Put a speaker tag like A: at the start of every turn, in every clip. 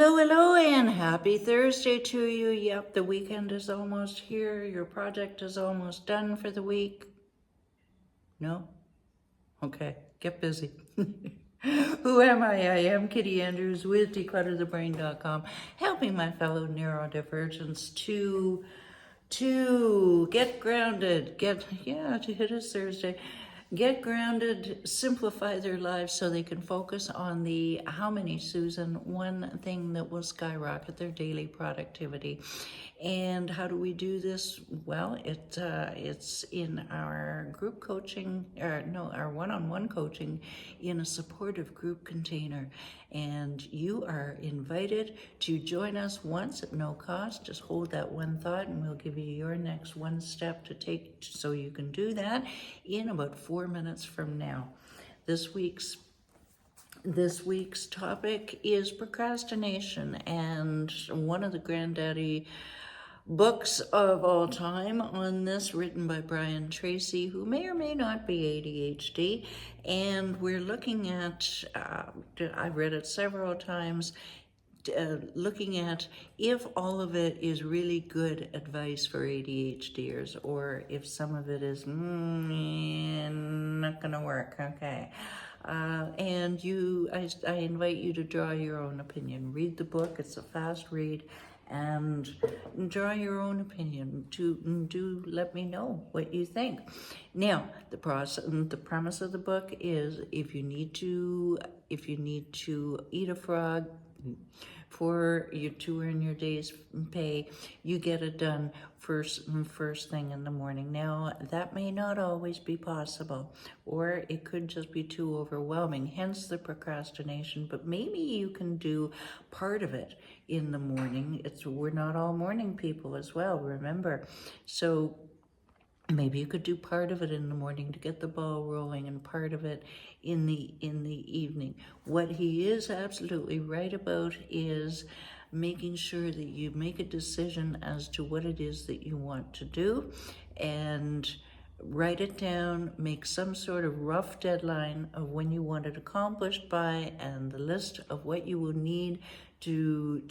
A: Hello, and happy Thursday to you. Yep, the weekend is almost here. Your project is almost done for the week. No? Okay, get busy. Who am I? I am Kitti Andrews with declutterthebrain.com, helping my fellow neurodivergents to get grounded, it is Thursday, get grounded, simplify their lives so they can focus on the how many, Susan, one thing that will skyrocket their daily productivity. And how do we do this? Well, it's in our group coaching, our one-on-one coaching in a supportive group container. And you are invited to join us once at no cost. Just hold that one thought and we'll give you your next one step to take so you can do that in about 4 minutes from now. This week's topic is procrastination, and one of the granddaddy books of all time on this, written by Brian Tracy, who may or may not be ADHD. And we're looking at, I've read it several times, looking at if all of it is really good advice for ADHDers, or if some of it is not gonna work. Okay. And I invite you to draw your own opinion. Read the book. It's a fast read, and draw your own opinion. Do let me know what you think. Now, the premise of the book is if you need to eat a frog to earn your day's pay, you get it done first thing in the morning. Now, that may not always be possible, or it could just be too overwhelming, hence the procrastination. But maybe you can do part of it in the morning. We're not all morning people as well, remember. So maybe you could do part of it in the morning to get the ball rolling, and part of it in the evening. What he is absolutely right about is making sure that you make a decision as to what it is that you want to do, and write it down, make some sort of rough deadline of when you want it accomplished by, and the list of what you will need to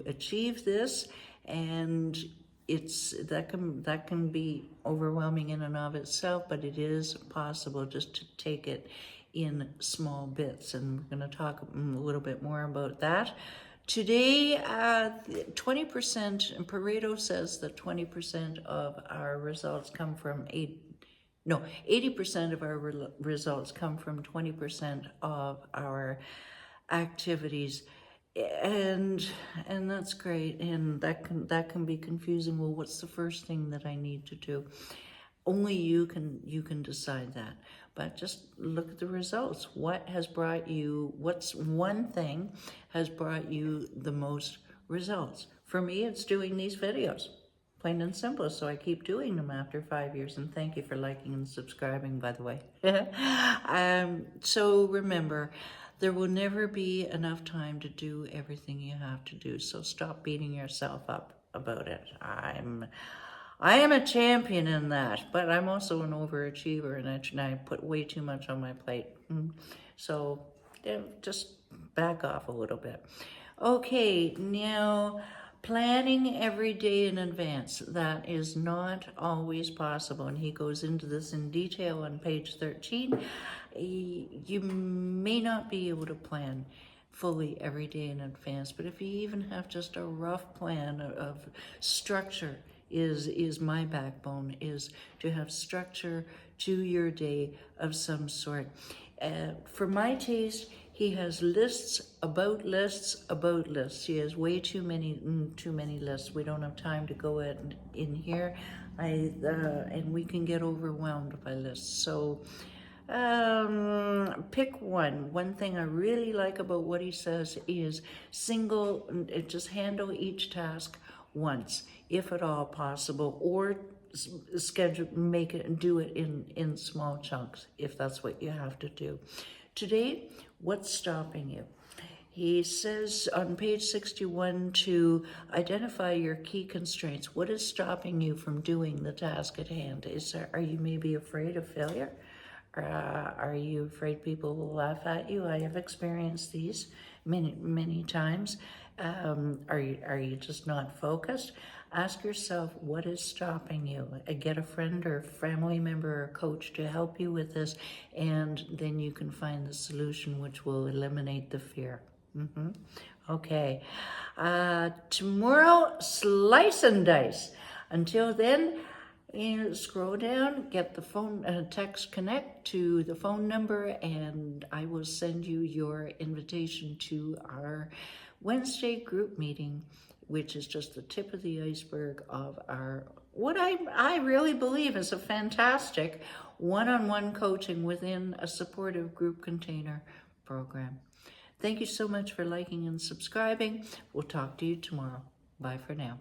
A: achieve this. And that can be overwhelming in and of itself, but it is possible just to take it in small bits, and we're going to talk a little bit more about that today. 20%, and Pareto says that 20% of our results come from 80% of our results come from 20% of our activities. And that's great, and that can be confusing. Well, what's the first thing that I need to do? Only you can decide that. But just look at the results. What's one thing has brought you the most results? For me, it's doing these videos, plain and simple. So I keep doing them after 5 years, and thank you for liking and subscribing, by the way. So remember, there will never be enough time to do everything you have to do. So stop beating yourself up about it. I am a champion in that, but I'm also an overachiever, and I put way too much on my plate. So just back off a little bit. Okay, now, planning every day in advance. That is not always possible, and he goes into this in detail on page 13. You may not be able to plan fully every day in advance, but if you even have just a rough plan of structure, is my backbone, is to have structure to your day of some sort. For my taste, he has lists about lists about lists. He has way too many lists. We don't have time to go in here. And we can get overwhelmed by lists. So pick one. One thing I really like about what he says is just handle each task once, if at all possible, or do it in small chunks if that's what you have to do. Today, what's stopping you? He says on page 61 to identify your key constraints. What is stopping you from doing the task at hand? Are you maybe afraid of failure? Are you afraid people will laugh at you? I have experienced these. many times. Are you just not focused? Ask yourself, what is stopping you? Get a friend or family member or coach to help you with this, and then you can find the solution which will eliminate the fear. Okay. Tomorrow, slice and dice. Until then, scroll down, get the phone, text connect to the phone number, and I will send you your invitation to our Wednesday group meeting, which is just the tip of the iceberg of our, what I really believe is a fantastic one-on-one coaching within a supportive group container program. Thank you so much for liking and subscribing. We'll talk to you tomorrow. Bye for now.